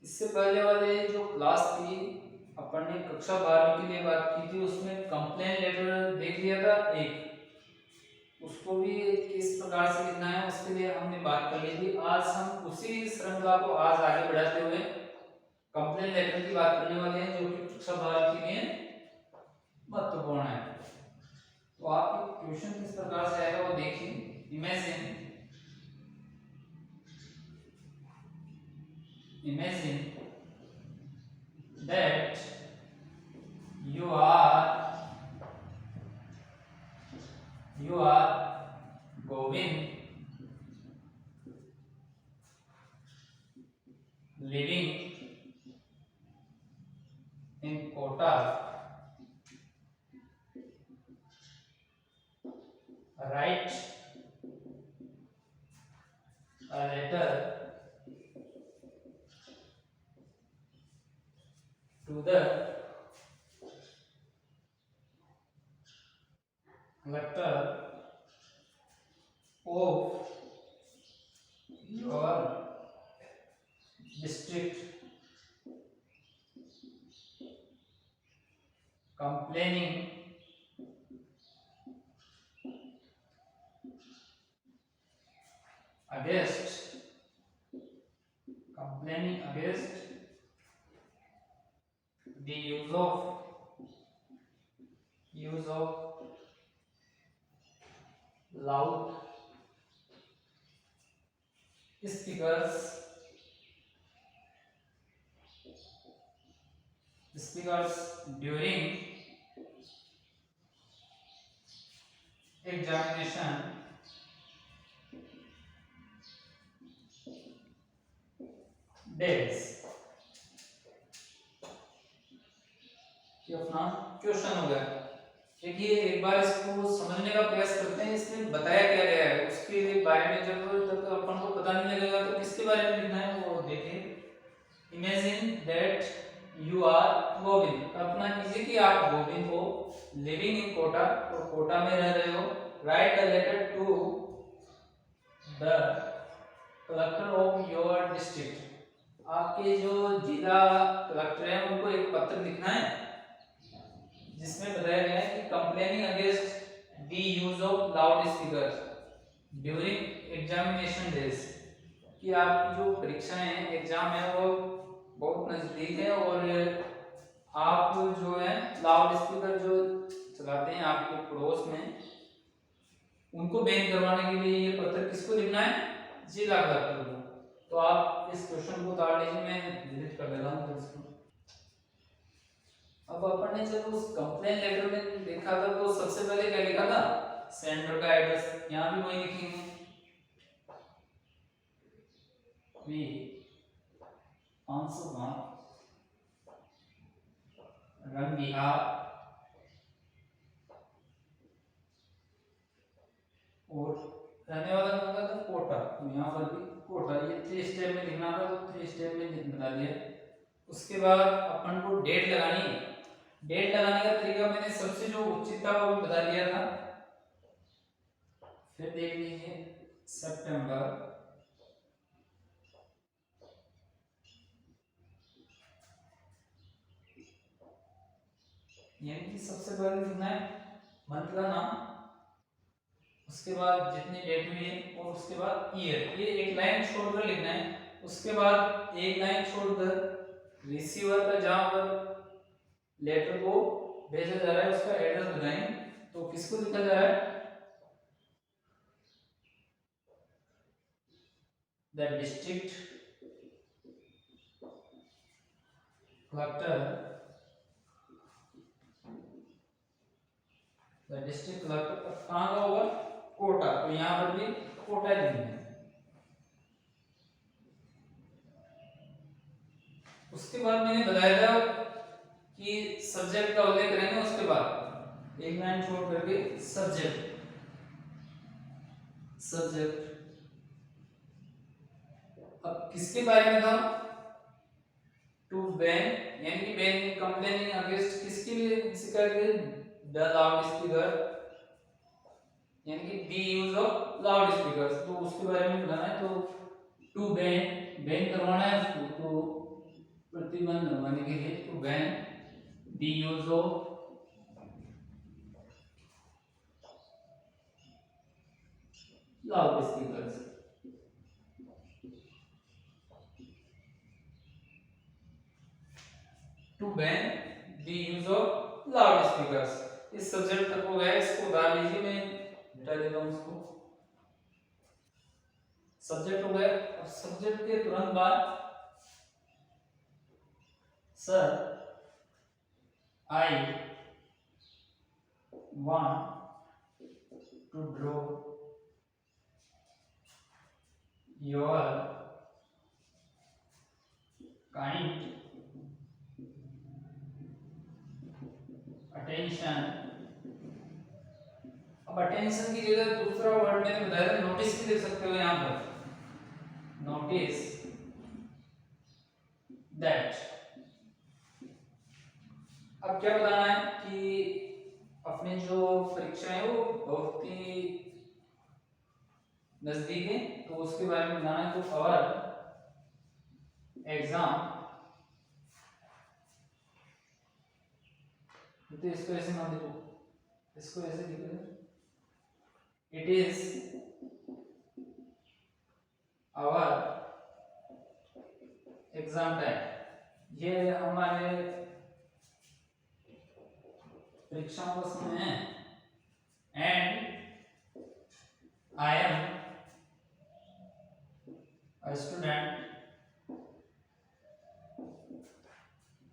इससे पहले वाले जो क्लास थी, अपन ने कक्षा 12वीं के लिए बात की थी, उसमें कंप्लेन लेटर देख लिया था एक, उसको भी किस प्रकार से लिखना है उसके लिए हमने बात कर ली थी। आज हम उसी श्रृंखला को आज आगे बढ़ाते हुए कंप्लेन लेटर की बात करने वाले हैं, जो कि कक्षा 12वीं के लिए महत्वपूर्ण है। तो आपके क्वेश्चन किस प्रकार से आएगा वो देखिए। Imagine that you are going living in Kota, write a letter to the collector of your district complaining against the use of loud speakers during examination days। ये अपना क्वेश्चन हो गया। देखिए एक बार इसको समझने का प्रयास करते हैं, इसमें बताया क्या गया है उसके बारे में जब तक अपन को पता नहीं लगेगा तो किसके बारे में लिखना है वो देखिए। Imagine that you are Govind, कल्पना कीजिए कि आप गोविंद हो, लिविंग इन कोटा, और कोटा में रह रहे हो। Write a letter to the collector of your district, आपके जो जिला कलेक्टर है उनको एक पत्र लिखना है जिसमें बताया गया है कि complaining against the use of loud speaker during examination days, कि आपकी जो परीक्षाएं हैं, एग्जाम है, वो बहुत नजदीक है और आप जो है लाउड स्पीकर जो चलाते हैं आपके पड़ोस में, उनको बैन करवाने के लिए ये पत्र किसको लिखना है? जिला कलेक्टर को। तो आप इस क्वेश्चन को उतार लीजिए, मैं डिलीट कर देता हूँ इसको। अब अपन ने जब उस कंप्लेन लेटर में देखा था तो सबसे पहले क्या लिखा था? सेंडर का एड्रेस, यहाँ भी वही लिखेंगे, वी 505 रन बिहार, और रहने वाला कौन था? कोटा, तो यहाँ पर भी कोटा। ये 3 स्टेप में लिखना था तो 3 स्टेप में बता दिया। उसके बाद अपन को डेट लगानी है। डेट लगाने का तरीका मैंने सबसे जो उचित था वो भी बता दिया था। फिर देख लीजिए सितंबर, यानी कि सबसे पहले लिखना है मंथ का नाम, उसके बाद जितनी डेट हुई है, और उसके बाद ईयर, ये एक लाइन छोड़कर लिखना है। उसके बाद एक लाइन छोड़कर रिसीवर का जहां पर लेटर को भेजा जा रहा है उसका एड्रेस बताएं, तो किसको लिखा जा रहा है? The district collector, the district collector कहाँ का होगा? कोटा, तो यहाँ पर भी कोटा लिखना है। उसके बाद मैंने बताया था कि सब्जेक्ट का उल्लेख करेंगे, उसके बाद एक लाइन छोड़ करके सब्जेक्ट, अब किसके बारे में था? टू बैन, यानी कि बैन कंप्लेनिंग अगेंस्ट किसके लिए शिकायत है? द लाउड स्पीकर, यानी कि the use of loud speakers, तो उसके बारे में बताना है। तो टू बैन, बैन करवाना है उसको, तो प्रतिबंध होने के लिए to ban the use of loudspeakers. To ban the use of loudspeakers. इस सब्जेक्ट तक हो गया, इसको उतार लीजिए, मैं हटा देता हूं इसको। सब्जेक्ट हो गया। अब सब्जेक्ट के तुरंत बाद sir I want to draw your kind attention. अब अटेंशन की जगह दूसरा वर्ड मैंने बताया था, नोटिस भी लिख सकते हो यहां पर। Notice that. अब क्या बताना है कि अपने जो परीक्षा है वो बहुत ही नजदीक है, तो उसके बारे में बताना है। तो अवर एग्जाम, तो इसको ऐसे ना लिखो, इसको ऐसे लिखो, it is our exam time. ये हमारे परीक्षाओं का समय है। And I am a student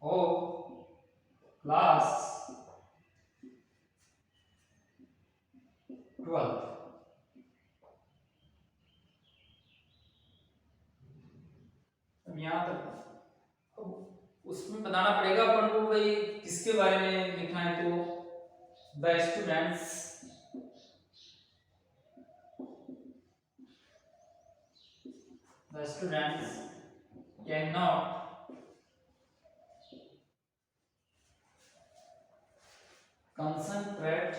of class 12। अब यहाँ तक उसमें बताना पड़ेगा अपन को भाई किसके बारे में लिखना है। तो the students can not concentrate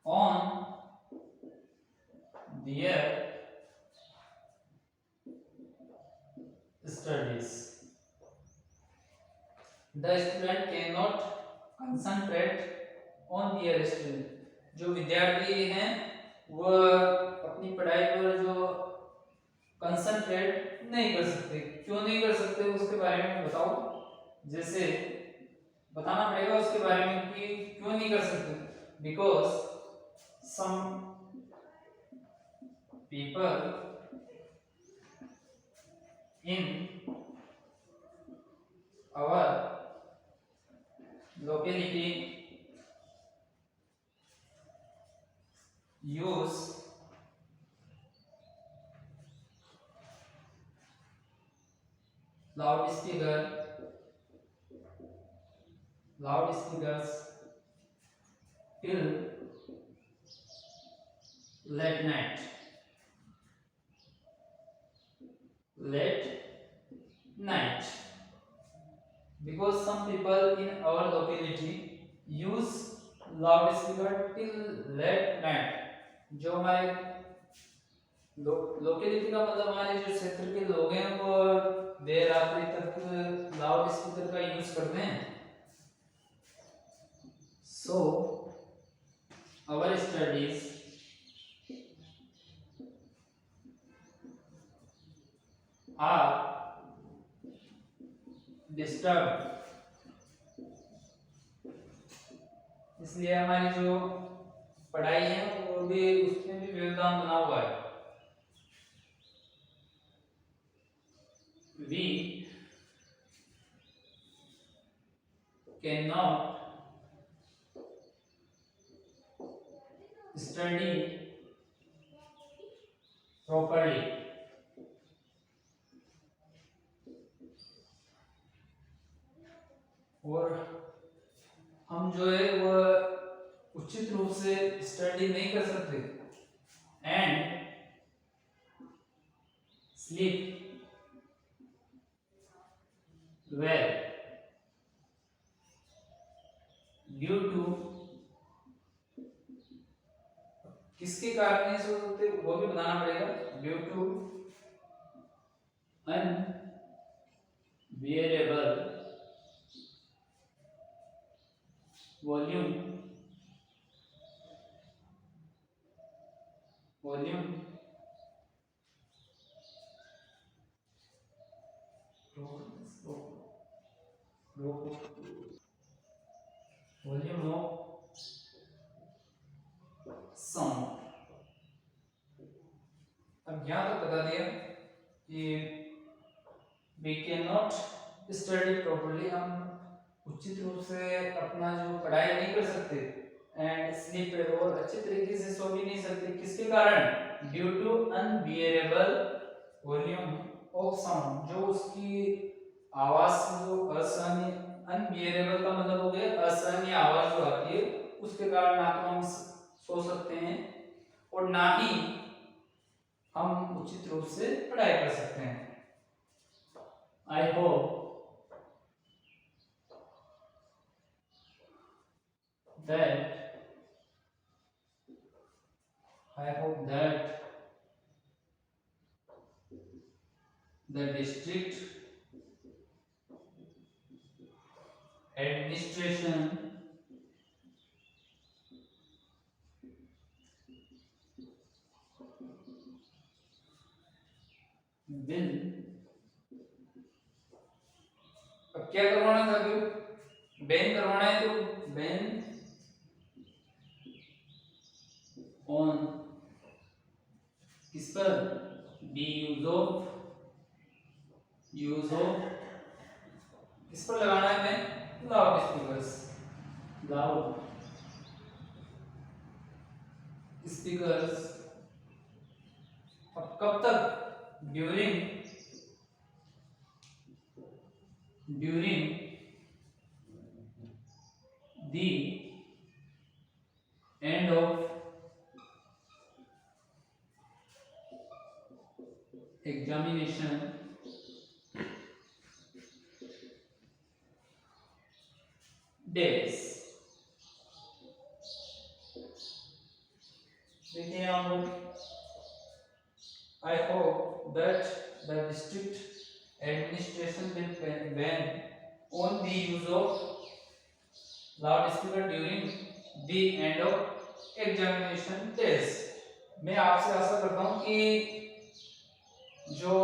on their studies. The student cannot concentrate on their studies. जो विद्यार्थी हैं वह अपनी पढ़ाई पर जो कंसंट्रेट नहीं कर सकते। क्यों नहीं कर सकते उसके बारे में बताओ। जैसे बताना पड़ेगा उसके बारे में कि क्यों नहीं कर सकते। Because some people in our locality use loudspeakers till late night. Because some people in our locality use loudspeaker till late night. जो हमारे लोकेलिटी का मतलब हमारे जो क्षेत्र के लोग हैं वो देर रात्रि तक लाउड स्पीकर का यूज करते हैं। So our studies are disturb. इसलिए हमारी जो पढ़ाई है वो भी उसमें भी व्यवधान बना हुआ है। We cannot study properly. और हम जो है वह उचित रूप से स्टडी नहीं कर सकते। And sleep well due to. किसके कारण ऐसे होते वो भी बताना पड़ेगा। Due to unbearable volume volume volume of sound. अब यहाँ तक बता दिया कि we can not study properly, हम उचित रूप से अपना जो पढ़ाई नहीं कर सकते, एंड स्लीप और अच्छे तरीके से सो भी नहीं सकते। किसके कारण? Due to unbearable volume of sound, जो उसकी आवाज जो असहनीय, अनबियरेबल का मतलब हो गया असहनीय आवाज जो आती है, उसके कारण ना तो हम सो सकते हैं और ना ही हम उचित रूप से पढ़ाई कर सकते हैं। I hope that the district administration will, अब क्या करवाना था? क्यों बैन करवाना है तो बैन ऑन किस पर? दी यूज ऑफ किस पर लगाना है? Ban loud speakers, loud speakers. अब कब तक? During the end of examination days। देखिए यहाँ पर I hope that the district administration will ban on the use of loudspeaker during the end of examination days। मैं आपसे आशा करता हूँ कि जो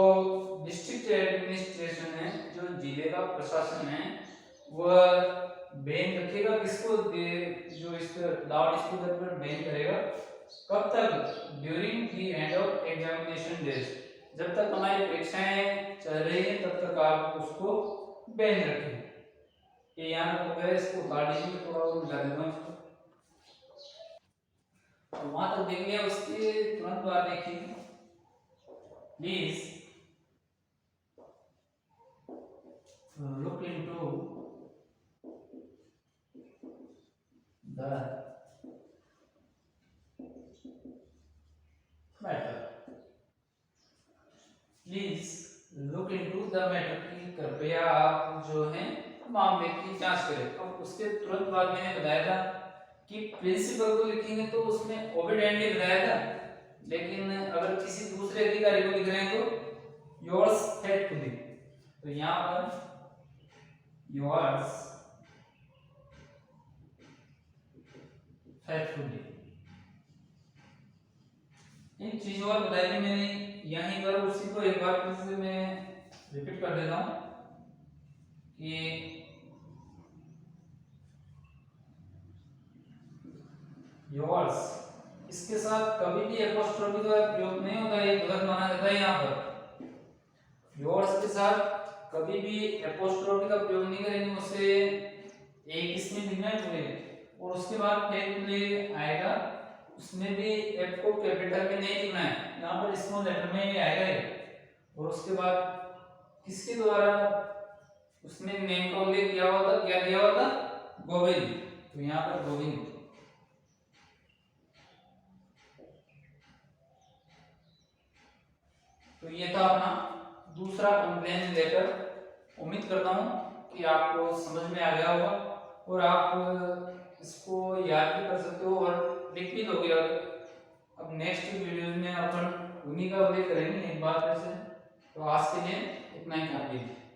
डिस्ट्रिक्ट एडमिनिस्ट्रेशन है, जो जिले का प्रशासन है, वह बैन रखेगा किसको? जो इस पर लाउड स्पीकर पर बैन करेगा। कब तक? During the end of examination days, जब तक हमारी परीक्षाएं चल रही हैं तब तक आप उसको बैन रखें। ये यहाँ हो गया, इसको उतार दीजिए, थोड़ा और मिला देता हूँ इसको। तो वहां तक देख लिया, उसके तुरंत बाद देखिए, please look into the matter। Please look into the matter, की कृपया आप जो है मामले की जांच करें। अब उसके तुरंत बाद मैंने बताया था कि प्रिंसिपल को लिखेंगे तो उसमें ओबिडेंटली बताया था, लेकिन अगर किसी दूसरे अधिकारी को लिख रहे हैं तो योर्स फेथफुली। तो यहाँ पर योर्स फेथफुली, इन चीजों और बताई थी मैंने यहीं पर, उसी को एक बार फिर से मैं रिपीट कर देता हूं कि योर्स, इसके साथ कभी भी एपोस्ट्रोफी का प्रयोग नहीं होता, ये गलत माना जाता है। यहाँ पर योर्स के साथ कभी भी एपोस्ट्रोफी का प्रयोग नहीं करेंगे, उससे एक इसमें लिखना है पूरे, और उसके बाद फेथफुली आएगा, उसमें भी एफ को कैपिटल में नहीं लिखना है, यहाँ पर स्मॉल लेटर में ही आएगा ये। और उसके बाद किसके द्वारा उसने नेम का उल्लेख किया हुआ था? क्या दिया हुआ था? गोविंद। तो यहाँ पर गोविंद। तो ये था अपना दूसरा कंप्लेन लेटर। उम्मीद करता हूँ कि आपको समझ में आ गया होगा और आप इसको याद भी कर सकते हो और लिख भी दोगे। अब नेक्स्ट वीडियो में अपन उन्हीं का उल्लेख करेंगे एक बार फिर से। तो आज के लिए इतना ही काफी है।